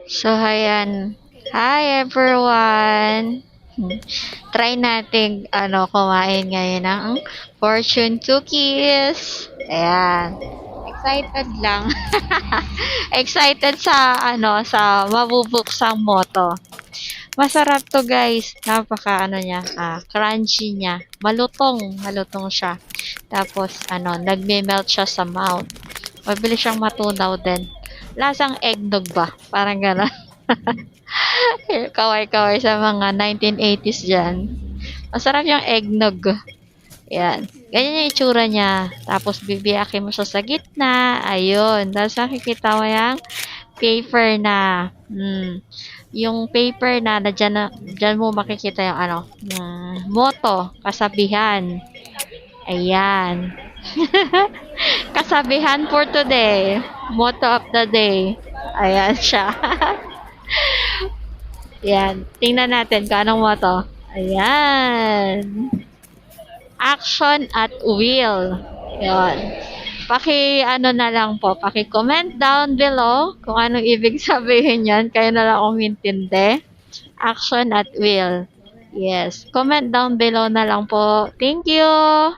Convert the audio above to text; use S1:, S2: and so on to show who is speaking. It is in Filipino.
S1: So, ayan. Hi, everyone! Try nating kumain ngayon ng fortune cookies. Ayan. Excited lang. Excited sa mabubuksang moto. Masarap to, guys. Napaka niya, crunchy niya. Malutong siya. Tapos nagme-melt siya sa mouth. Mabilis siyang matunaw din. Lasang eggnog ba? Parang gano'n. Kaway-kaway sa mga 1980s dyan. Masarap yung eggnog. Yan. Ganyan yung itsura niya. Tapos bibiyakin mo siya sa gitna. Ayun. Tapos makikita mo yung paper na. Yung paper na dyan mo makikita yung motto, kasabihan. Ayan. Kasabihan for today. Motto of the day. Ayan siya. Yan. Tingnan natin kung anong motto. Ayan. Action at will. Yan. Na lang po, comment down below kung anong ibig sabihin yan. Kayo na lang umintindi. Action at will. Yes. Comment down below na lang po. Thank you!